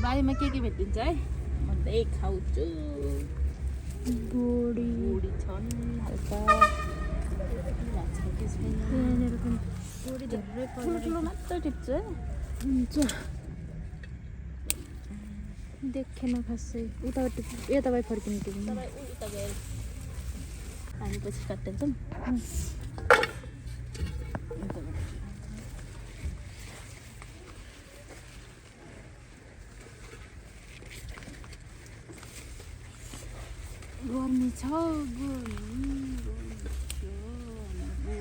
बारीमा के भेटिन्छ है म त्यही खाउँछु बोडी छन् हल्का ठुलो मात्र टिप्छु है हुन्छ देखेन खासै उता यताबाट फर्किनु टिप्नु उता गएर हामी पछि काट्छौँ गर्मी छ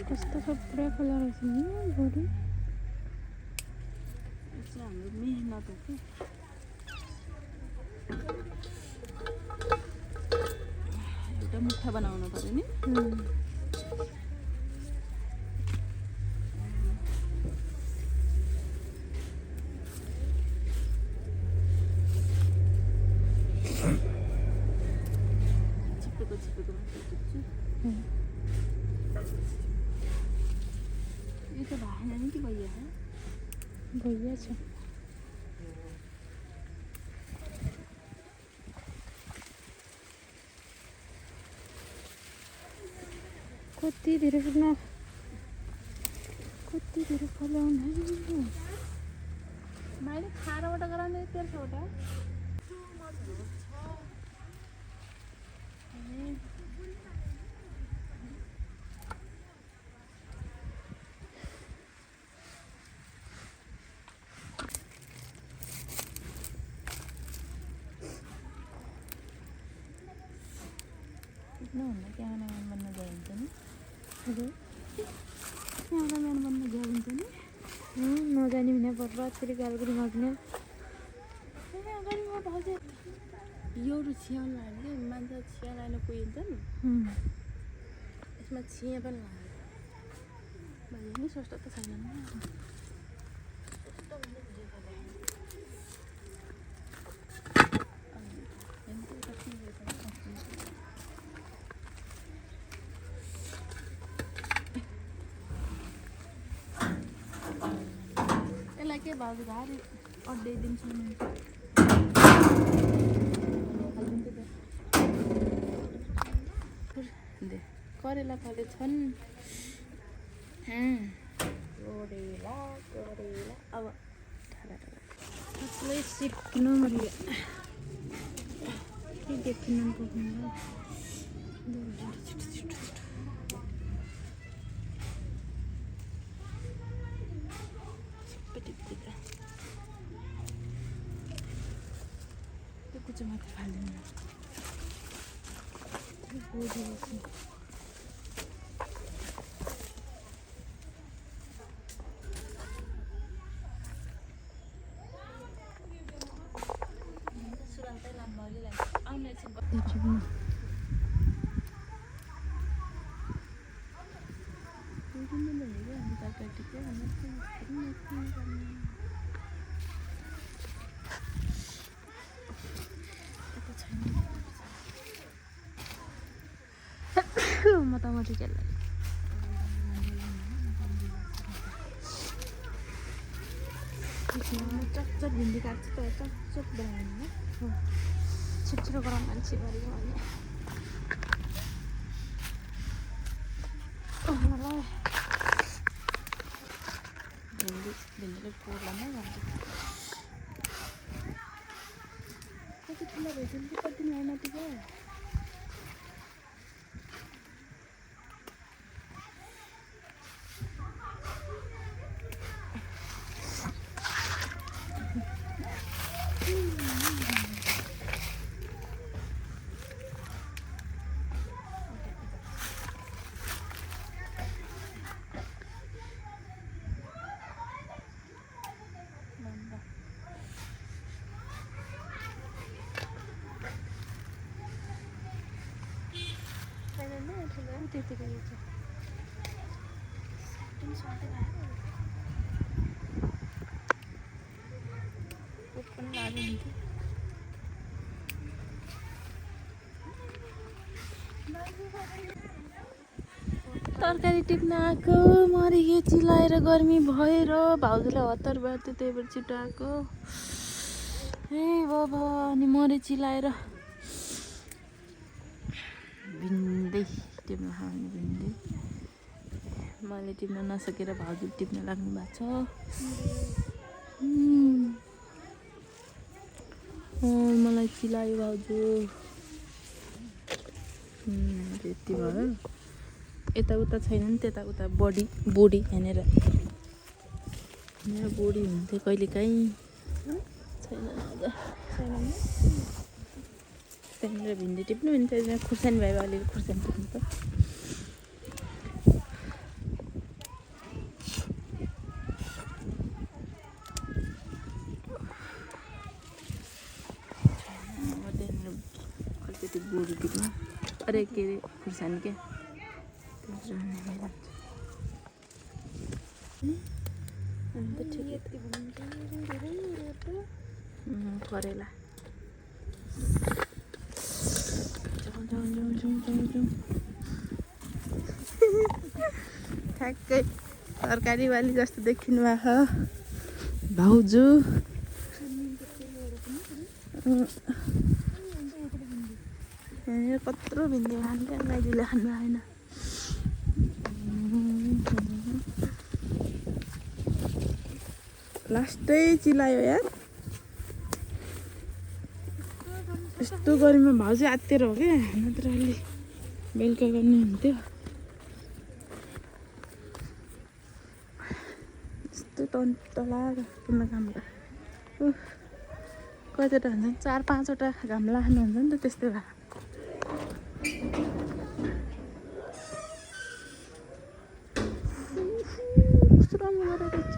कस्तो छ पुरा कलर रहेछ नि बोडी हाम्रो मेहनत हो कि एउटा मुठा बनाउनु पर्यो नि छिपेको मात्रै टिप्छु यो त भएन नि कि भइया छ कति धेरै फलाउनु मैले खाराबाट गराउने तेर्सोबाट नहुँदा क्यामेराम्यान बन्न गइन्छ नि क्यामेराम्यान बन्न गइन्छ नि नजाने भने पर्छ फेरि गालगुडी माग्ने यो छिया लाग्यो मान्छे छिया लान पुगिन्छ नि यसमा छिया पनि लाग्यो भयो नि सस्तो त छैन यसलाई के भाउ घारी अड्डाइदिन्छु करेला फले छन् करेला अब सबलाई सिक्नु मैले के देखिनु पर्ने त्यो कुचो माथि फाल्दिनु मोटामोटी चल्ला चकचक भिन्डी काट्छु त चकचक बनाउनु छिटो गरम मान्छे गरेको भने भिन्डीले पोर्लामै गर्छ कति ठुलो भइसक्यो कि कति माथि गयो त्यतिकै छ पनि लाग्यो हुन्थ्यो तरकारी टिप्न आएको मरेको चिलाएर गर्मी भएर भाउजूलाई हतार भयो त्यही भएर छिटो आएको ए बाबा अनि मरे चिलाएर भिन्दै टिप्न खाने भिन्दै मैले टिप्न नसकेर भाउजू टिप्न लाग्नु भएको छ मलाई चिलायो भाउजू त्यति भयो यताउता छैन नि त्यताउता बोडी हेरेर मेरो बोडी हुन्थ्यो कहिलेकाहीँ छैन त्यहाँनिर भिन्डी टिप्नु भने त्यहाँ खुर्सानी भयो अलिअलि खुर्सानी टिप्नु त अलिकति बोडी टिप्नु अरे के अरे खुर्सानी क्या अन्त करेला ठ्याक्कै तरकारी बाली जस्तो देखिनु भएको भाउजू यहाँनिर कत्रो भिन्डी खान्छ गाईले खानु आएन लास्टै चिलायो यार यस्तो गर्मीमा भाउजू आत्तिएर हो क्या नत्र अलि बेलुका गर्नु हुन्थ्यो यस्तो तन्तला किन काम कतिवटा हुन्छ 4-5वटा घाम लाग्नुहुन्छ नि त त्यस्तै भए कस्तो राम्रो गरेको छ